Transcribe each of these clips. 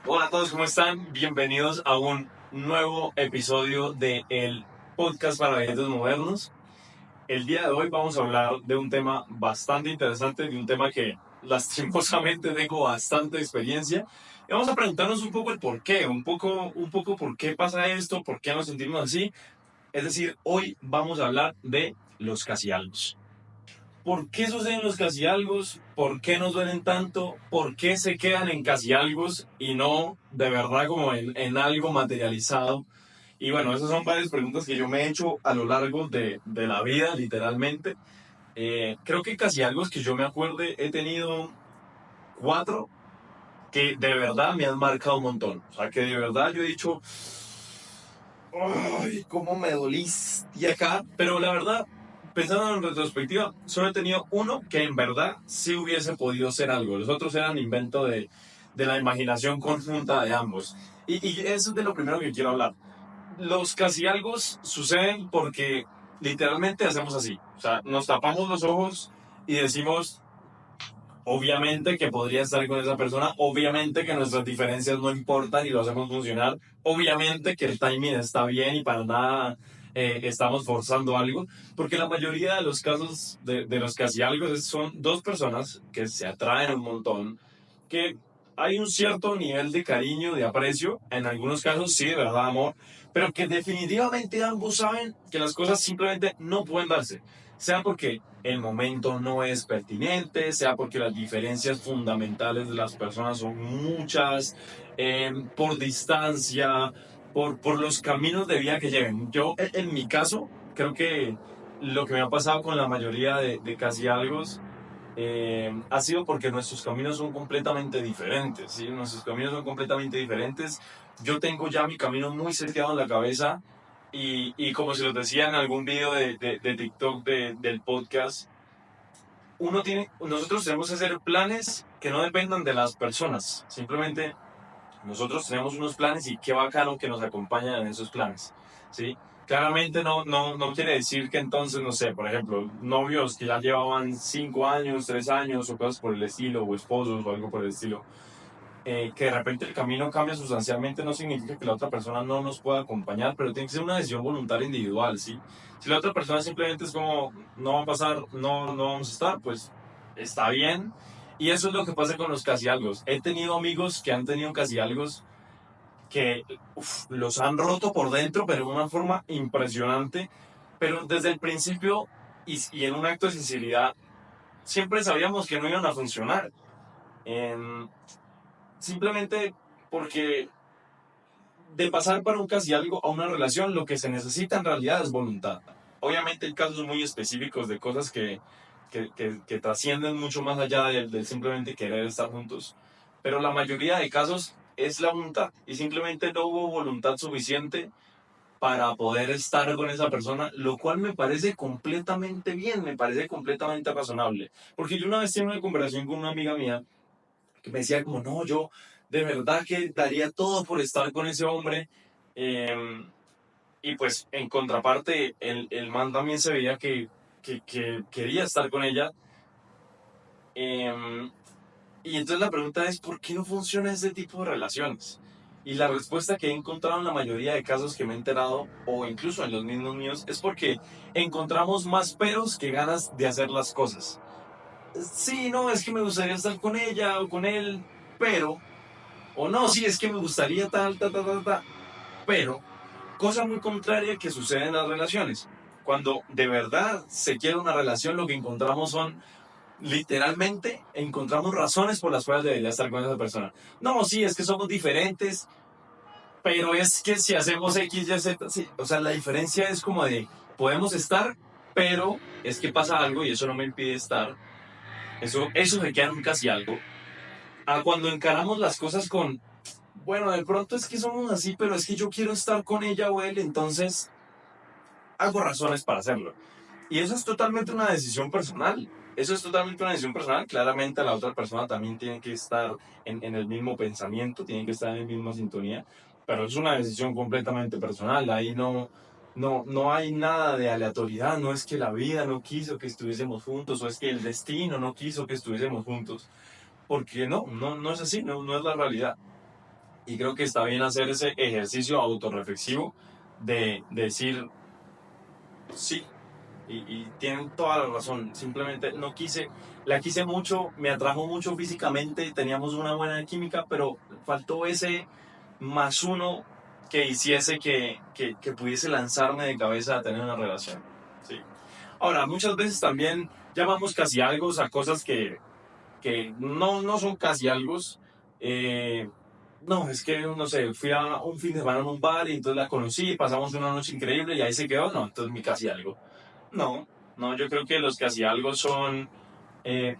Hola a todos, ¿cómo están? Bienvenidos a un nuevo episodio de el podcast para Viejos Modernos. El día de hoy vamos a hablar de un tema bastante interesante, de un tema que lastimosamente tengo bastante experiencia. Y vamos a preguntarnos un poco el por qué, un poco por qué pasa esto, por qué nos sentimos así. Es decir, hoy vamos a hablar de los casi algo. ¿Por qué suceden los casi algos? ¿Por qué nos duelen tanto? ¿Por qué se quedan en casi algos y no de verdad como en algo materializado? Y bueno, esas son varias preguntas que yo me he hecho a lo largo de la vida, literalmente. Creo que casi algo que yo me acuerde, he tenido cuatro que de verdad me han marcado un montón. O sea, que de verdad yo he dicho, ¡ay, cómo me doliste acá! Pero la verdad, pensando en retrospectiva, solo he tenido uno que en verdad sí hubiese podido ser algo. Los otros eran invento de la imaginación conjunta de ambos. Y eso es de lo primero que quiero hablar. Los casi algo suceden porque literalmente hacemos así. O sea, nos tapamos los ojos y decimos, obviamente que podría estar con esa persona, obviamente que nuestras diferencias no importan y lo hacemos funcionar, obviamente que el timing está bien y para nada estamos forzando algo, porque la mayoría de los casos de los casi algo son dos personas que se atraen un montón, que hay un cierto nivel de cariño, de aprecio, en algunos casos sí, de verdad, amor, pero que definitivamente ambos saben que las cosas simplemente no pueden darse, sea porque el momento no es pertinente, sea porque las diferencias fundamentales de las personas son muchas, por distancia, por los caminos de vida que lleven. Yo, en mi caso, creo que lo que me ha pasado con la mayoría de casi algo ha sido porque nuestros caminos son completamente diferentes, ¿sí? Nuestros caminos son completamente diferentes. Yo tengo ya mi camino muy seteado en la cabeza y como se los decía en algún video de TikTok del podcast, nosotros tenemos que hacer planes que no dependan de las personas. Simplemente nosotros tenemos unos planes y qué bacano que nos acompañan en esos planes, ¿sí? Claramente no quiere decir que entonces, no sé, por ejemplo, novios que ya llevaban 5 años, 3 años o cosas por el estilo, o esposos o algo por el estilo, que de repente el camino cambia sustancialmente no significa que la otra persona no nos pueda acompañar, pero tiene que ser una decisión voluntaria individual, ¿sí? Si la otra persona simplemente es como, no va a pasar, no vamos a estar, pues está bien. Y eso es lo que pasa con los casi algos. He tenido amigos que han tenido casi algos que los han roto por dentro, pero de una forma impresionante. Pero desde el principio y en un acto de sinceridad, siempre sabíamos que no iban a funcionar. Em, Simplemente porque de pasar para un casi algo a una relación, lo que se necesita en realidad es voluntad. Obviamente hay casos muy específicos de cosas que trascienden mucho más allá del simplemente querer estar juntos, pero la mayoría de casos es la voluntad y simplemente no hubo voluntad suficiente para poder estar con esa persona, lo cual me parece completamente bien, me parece completamente razonable. Porque yo una vez tuve una conversación con una amiga mía que me decía como, no, yo de verdad que daría todo por estar con ese hombre. Eh, y pues en contraparte, el man también se veía que quería estar con ella. Eh, y entonces la pregunta es, ¿por qué no funciona ese tipo de relaciones? Y la respuesta que he encontrado en la mayoría de casos que me he enterado, o incluso en los mismos míos, es porque encontramos más peros que ganas de hacer las cosas. Sí, no, es que me gustaría estar con ella o con él, pero o no, sí, es que me gustaría tal, pero cosa muy contraria que sucede en las relaciones. Cuando de verdad se quiere una relación, lo que encontramos son, literalmente, encontramos razones por las cuales debería estar con esa persona. No, sí, es que somos diferentes, pero es que si hacemos X, Y, Z, sí. O sea, la diferencia es como de, podemos estar, pero es que pasa algo y eso no me impide estar. Eso se queda en un casi algo. A cuando encaramos las cosas con, bueno, de pronto es que somos así, pero es que yo quiero estar con ella o él, entonces hago razones para hacerlo. Y eso es totalmente una decisión personal. Eso es totalmente una decisión personal. Claramente la otra persona también tiene que estar en el mismo pensamiento, tiene que estar en la misma sintonía, pero es una decisión completamente personal. Ahí no hay nada de aleatoriedad. No es que la vida no quiso que estuviésemos juntos o es que el destino no quiso que estuviésemos juntos. Porque no es así, no es la realidad. Y creo que está bien hacer ese ejercicio autorreflexivo de decir, sí, y tienen toda la razón. Simplemente no quise, la quise mucho, me atrajo mucho físicamente, teníamos una buena química, pero faltó ese más uno que hiciese que pudiese lanzarme de cabeza a tener una relación. Sí. Ahora, muchas veces también llamamos casi algo a cosas que no son casi algo. Eh, no, es que, no sé, fui a un fin de semana en un bar y entonces la conocí, pasamos una noche increíble y ahí se quedó. No, entonces mi casi algo. No, no, yo creo que los casi algo son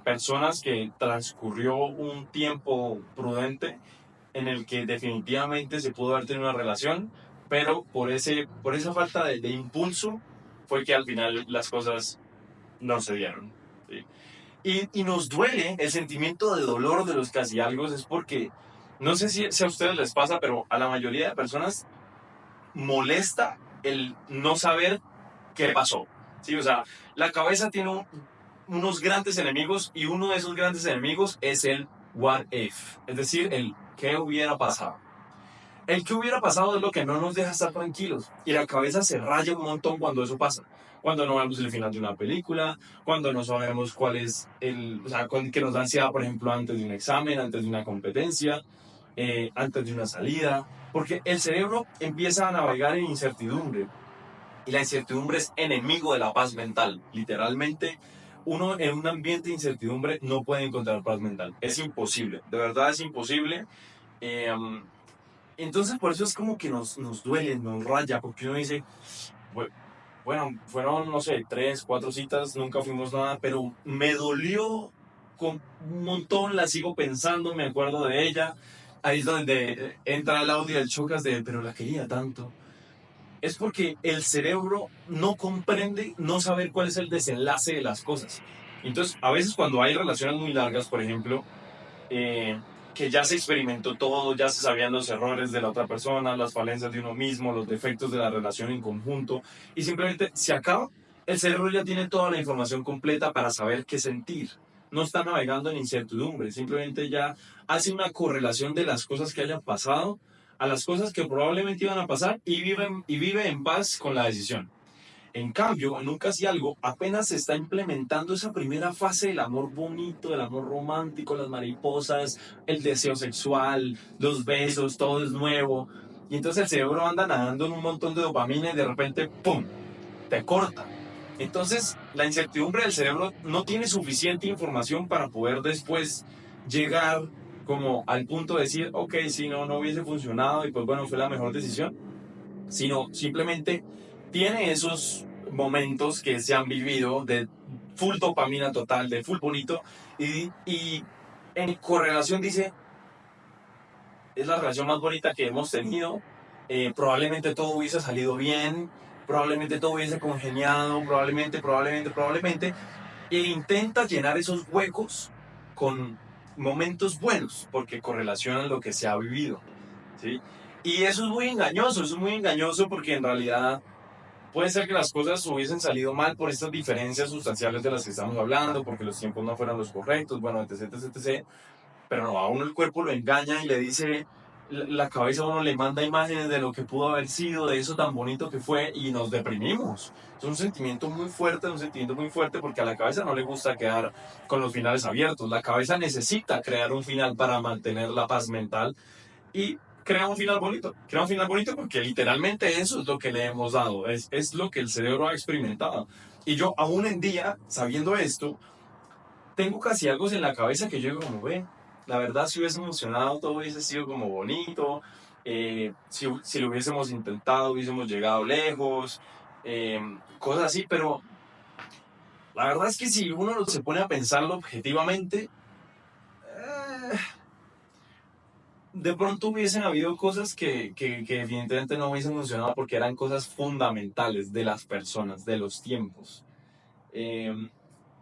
personas que transcurrió un tiempo prudente en el que definitivamente se pudo haber tenido una relación, pero por esa falta de impulso fue que al final las cosas no se dieron. ¿Sí? Y nos duele el sentimiento de dolor de los casi algo, es porque, no sé si a ustedes les pasa, pero a la mayoría de personas molesta el no saber qué pasó. ¿Sí? O sea, la cabeza tiene unos grandes enemigos y uno de esos grandes enemigos es el what if, es decir, el qué hubiera pasado. El que hubiera pasado es lo que no nos deja estar tranquilos. Y la cabeza se raya un montón cuando eso pasa. Cuando no vemos el final de una película, cuando no sabemos cuál es el. O sea, que nos da ansiedad, por ejemplo, antes de un examen, antes de una competencia, antes de una salida. Porque el cerebro empieza a navegar en incertidumbre. Y la incertidumbre es enemigo de la paz mental. Literalmente, uno en un ambiente de incertidumbre no puede encontrar paz mental. Es imposible. De verdad es imposible. Eh, entonces, por eso es como que nos duele, nos raya, porque uno dice, bueno, fueron, no sé, 3, 4 citas, nunca fuimos nada, pero me dolió con un montón, la sigo pensando, me acuerdo de ella. Ahí es donde entra el audio del Chocas de, pero la quería tanto. Es porque el cerebro no comprende, no saber cuál es el desenlace de las cosas. Entonces, a veces cuando hay relaciones muy largas, por ejemplo, eh, que ya se experimentó todo, ya se sabían los errores de la otra persona, las falencias de uno mismo, los defectos de la relación en conjunto, y simplemente se acaba, el cerebro ya tiene toda la información completa para saber qué sentir. No está navegando en incertidumbre, simplemente ya hace una correlación de las cosas que hayan pasado a las cosas que probablemente iban a pasar y vive en paz con la decisión. En cambio, en un casi algo, apenas se está implementando esa primera fase del amor bonito, del amor romántico, las mariposas, el deseo sexual, los besos, todo es nuevo. Y entonces el cerebro anda nadando en un montón de dopamina y de repente, ¡pum!, te corta. Entonces, la incertidumbre del cerebro no tiene suficiente información para poder después llegar como al punto de decir, ok, si no hubiese funcionado y pues bueno, fue la mejor decisión, sino simplemente tiene esos momentos que se han vivido de full dopamina total, de full bonito, y en correlación dice, es la relación más bonita que hemos tenido, probablemente todo hubiese salido bien, probablemente todo hubiese congeniado, probablemente, e intenta llenar esos huecos con momentos buenos, porque correlacionan lo que se ha vivido, ¿sí? Y eso es muy engañoso porque en realidad puede ser que las cosas hubiesen salido mal por estas diferencias sustanciales de las que estamos hablando, porque los tiempos no fueron los correctos, bueno, etc. Pero no, a uno el cuerpo lo engaña y le dice, la cabeza a uno le manda imágenes de lo que pudo haber sido, de eso tan bonito que fue, y nos deprimimos. Es un sentimiento muy fuerte porque a la cabeza no le gusta quedar con los finales abiertos. La cabeza necesita crear un final para mantener la paz mental y crea un final bonito porque literalmente eso es lo que le hemos dado, es lo que el cerebro ha experimentado. Y yo aún en día, sabiendo esto, tengo casi algo en la cabeza que yo digo como, ve, la verdad si hubiese funcionado todo hubiese sido como bonito, si lo hubiésemos intentado hubiésemos llegado lejos, cosas así, pero la verdad es que si uno se pone a pensarlo objetivamente, eh, de pronto hubiesen habido cosas que evidentemente no hubiesen funcionado porque eran cosas fundamentales de las personas, de los tiempos. Eh,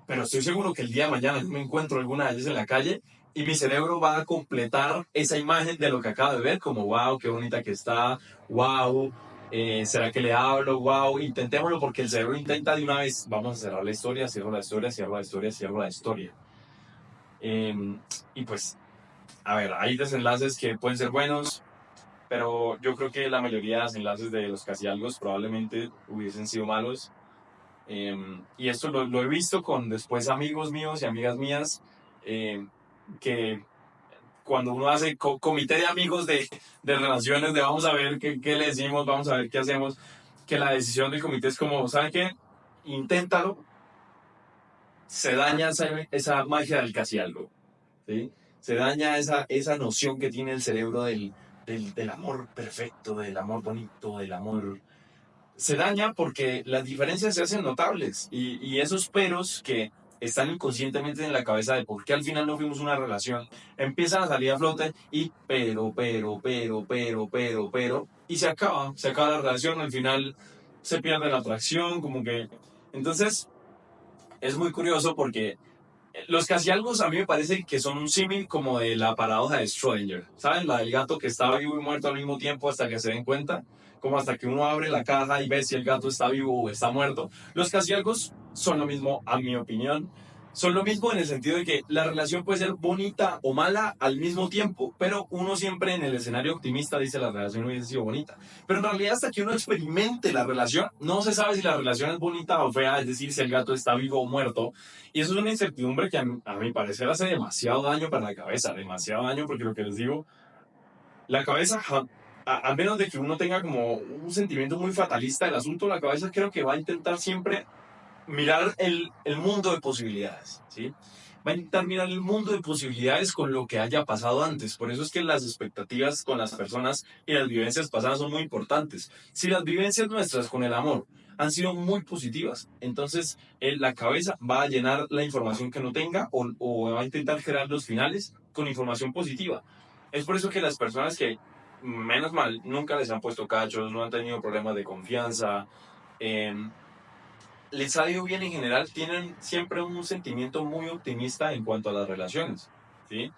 pero estoy seguro que el día de mañana yo me encuentro alguna de ellas en la calle y mi cerebro va a completar esa imagen de lo que acabo de ver, como wow, qué bonita que está, wow, ¿será que le hablo? Wow, intentémoslo porque el cerebro intenta de una vez, vamos a cerrar la historia, cierro la historia, cierro la historia, cierro la historia. Y pues a ver, hay desenlaces que pueden ser buenos, pero yo creo que la mayoría de los enlaces de los casi algo probablemente hubiesen sido malos. Y esto lo he visto con después amigos míos y amigas mías, que cuando uno hace comité de amigos de relaciones, de vamos a ver qué le decimos, vamos a ver qué hacemos, que la decisión del comité es como, ¿saben qué? Inténtalo, se daña esa magia del casi algo, ¿sí? Se daña esa noción que tiene el cerebro del amor perfecto, del amor bonito, del amor. Se daña porque las diferencias se hacen notables y esos peros que están inconscientemente en la cabeza de por qué al final no fuimos una relación, empiezan a salir a flote y pero, y se acaba la relación, al final se pierde la atracción, como que. Entonces, es muy curioso porque los casi algo a mí me parece que son un símil como de la paradoja de Schrödinger, ¿saben? La del gato que está vivo y muerto al mismo tiempo hasta que se den cuenta, como hasta que uno abre la caja y ve si el gato está vivo o está muerto. Los casi algo son lo mismo, a mi opinión. Son lo mismo en el sentido de que la relación puede ser bonita o mala al mismo tiempo, pero uno siempre en el escenario optimista dice la relación hubiese sido bonita. Pero en realidad hasta que uno experimente la relación, no se sabe si la relación es bonita o fea, es decir, si el gato está vivo o muerto. Y eso es una incertidumbre que a mi parecer hace demasiado daño para la cabeza, demasiado daño porque lo que les digo, la cabeza, a menos de que uno tenga como un sentimiento muy fatalista del asunto, la cabeza creo que va a intentar siempre mirar el mundo de posibilidades, ¿sí? Va a intentar mirar el mundo de posibilidades con lo que haya pasado antes. Por eso es que las expectativas con las personas y las vivencias pasadas son muy importantes. Si las vivencias nuestras con el amor han sido muy positivas, entonces la cabeza va a llenar la información que no tenga o va a intentar crear los finales con información positiva. Es por eso que las personas que, menos mal, nunca les han puesto cachos, no han tenido problemas de confianza, eh, les ha ido bien en general, tienen siempre un sentimiento muy optimista en cuanto a las relaciones, ¿sí?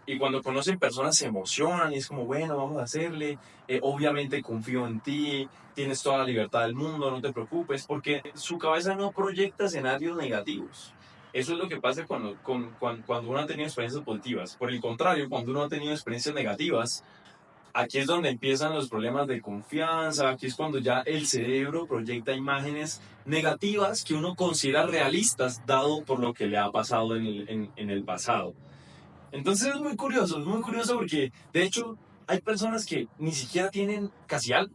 Y cuando conocen personas se emocionan y es como, bueno, vamos a hacerle, obviamente confío en ti, tienes toda la libertad del mundo, no te preocupes, porque su cabeza no proyecta escenarios negativos. Eso es lo que pasa cuando uno ha tenido experiencias positivas. Por el contrario, cuando uno ha tenido experiencias negativas, aquí es donde empiezan los problemas de confianza, aquí es cuando ya el cerebro proyecta imágenes negativas que uno considera realistas, dado por lo que le ha pasado en el pasado. Entonces es muy curioso porque, de hecho, hay personas que ni siquiera tienen casi algo.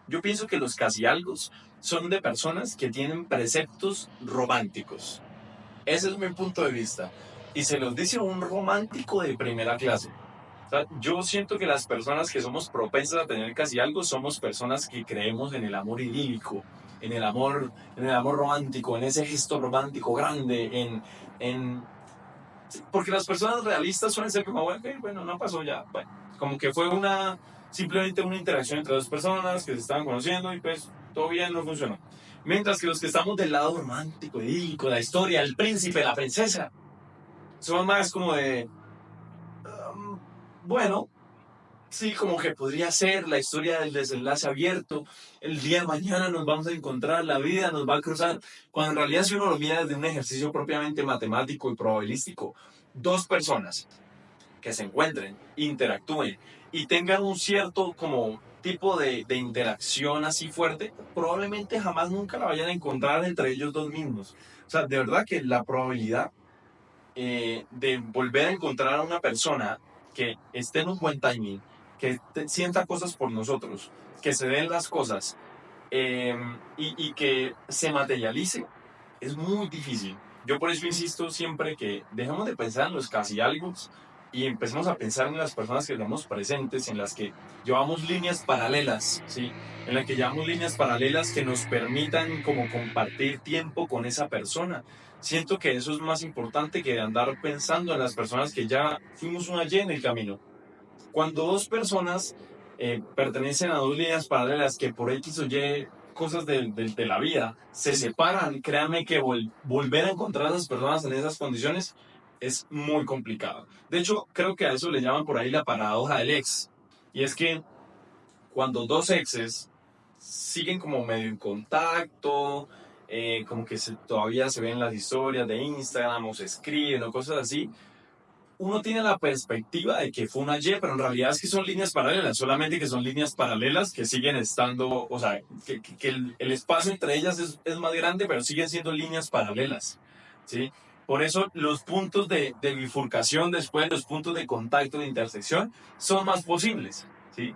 Yo pienso que los casi algo son de personas que tienen preceptos románticos. Ese es mi punto de vista. Y se los dice un romántico de primera clase. O sea, yo siento que las personas que somos propensas a tener casi algo somos personas que creemos en el amor idílico, en el amor romántico, en ese gesto romántico grande, en porque las personas realistas suelen ser como, bueno, no pasó ya, bueno, como que fue simplemente una interacción entre dos personas que se estaban conociendo y pues todo bien, no funcionó. Mientras que los que estamos del lado romántico, idílico, la historia, el príncipe, la princesa, son más como de, um, bueno, sí, como que podría ser la historia del desenlace abierto. El día de mañana nos vamos a encontrar, la vida nos va a cruzar. Cuando en realidad, si uno lo mira desde un ejercicio propiamente matemático y probabilístico, dos personas que se encuentren, interactúen y tengan un cierto como tipo de interacción así fuerte, probablemente jamás nunca la vayan a encontrar entre ellos dos mismos. O sea, de verdad que la probabilidad de volver a encontrar a una persona que esté en un buen timing, que sienta cosas por nosotros, que se den las cosas y que se materialice, es muy difícil. Yo por eso insisto siempre que dejemos de pensar en los casi algo y empecemos a pensar en las personas que tenemos presentes, en las que llevamos líneas paralelas, ¿sí? En las que llevamos líneas paralelas que nos permitan como compartir tiempo con esa persona. Siento que eso es más importante que andar pensando en las personas que ya fuimos una Y en el camino. Cuando dos personas pertenecen a dos líneas paralelas que por X o Y cosas de la vida se separan, créanme que volver a encontrar a esas personas en esas condiciones es muy complicado. De hecho, creo que a eso le llaman por ahí la paradoja del ex. Y es que cuando dos exes siguen como medio en contacto, como que todavía se ven las historias de Instagram o se escriben o cosas así, uno tiene la perspectiva de que fue una Y, pero en realidad es que son líneas paralelas, solamente que son líneas paralelas que siguen estando, o sea, que el espacio entre ellas es más grande, pero siguen siendo líneas paralelas, ¿sí? Por eso los puntos de bifurcación después, los puntos de contacto, de intersección, son más posibles, ¿sí?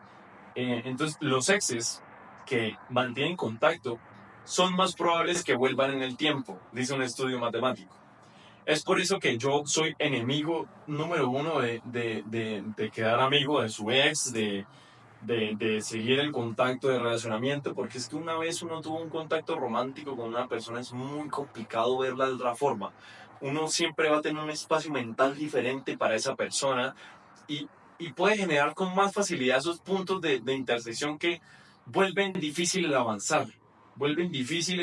Entonces, los exes que mantienen contacto son más probables que vuelvan en el tiempo, dice un estudio matemático. Es por eso que yo soy enemigo número uno de quedar amigo de su ex, de seguir el contacto de relacionamiento, porque es que una vez uno tuvo un contacto romántico con una persona, es muy complicado verla de otra forma. Uno siempre va a tener un espacio mental diferente para esa persona y, y puede generar con más facilidad esos puntos de intersección que vuelven difícil el avanzar, vuelven difícil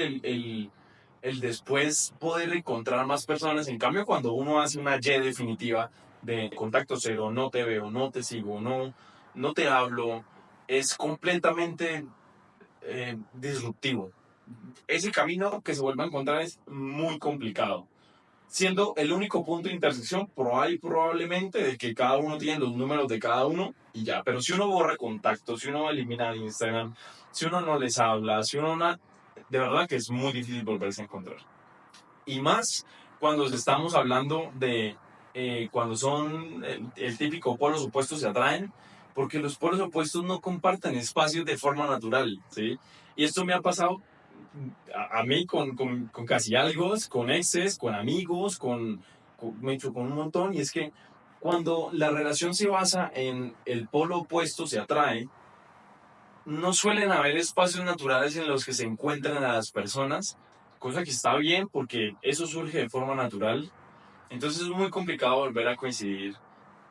el después poder encontrar más personas. En cambio, cuando uno hace una Y definitiva de contacto cero, no te veo, no te sigo, no te hablo, es completamente disruptivo. Ese camino que se vuelve a encontrar es muy complicado, siendo el único punto de intersección probablemente de que cada uno tiene los números de cada uno y ya. Pero si uno borra contactos, si uno elimina Instagram, si uno no les habla, si uno no, de verdad que es muy difícil volverse a encontrar. Y más cuando estamos hablando de cuando son el típico polos opuestos se atraen, porque los polos opuestos no comparten espacios de forma natural, ¿sí? Y esto me ha pasado a mí con casi algo, con exes, con amigos, me he hecho con un montón, y es que cuando la relación se basa en el polo opuesto se atrae, no suelen haber espacios naturales en los que se encuentran a las personas, cosa que está bien porque eso surge de forma natural. Entonces es muy complicado volver a coincidir.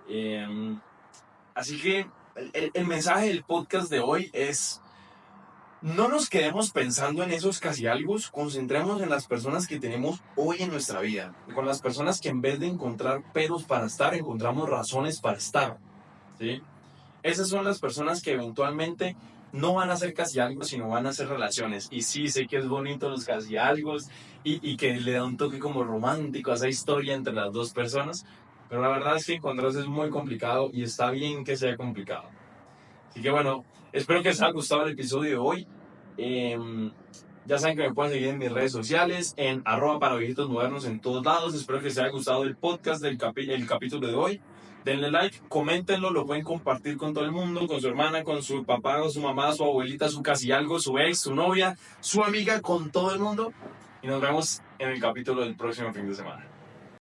Eh, Así que el mensaje del podcast de hoy es: no nos quedemos pensando en esos casi algo, concentremos en las personas que tenemos hoy en nuestra vida, con las personas que en vez de encontrar peros para estar, encontramos razones para estar, ¿sí? Esas son las personas que eventualmente no van a ser casi algo, sino van a ser relaciones. Y sí, sé que es bonito los casi algo y que le da un toque como romántico a esa historia entre las dos personas, pero la verdad es que encontrarse es muy complicado y está bien que sea complicado. Así que bueno, espero que les haya gustado el episodio de hoy. Ya saben que me pueden seguir en mis redes sociales, en @paraviejitos modernos en todos lados. Espero que les haya gustado el podcast el capítulo de hoy. Denle like, coméntenlo, lo pueden compartir con todo el mundo, con su hermana, con su papá, con su mamá, su abuelita, su casi algo, su ex, su novia, su amiga, con todo el mundo. Y nos vemos en el capítulo del próximo fin de semana.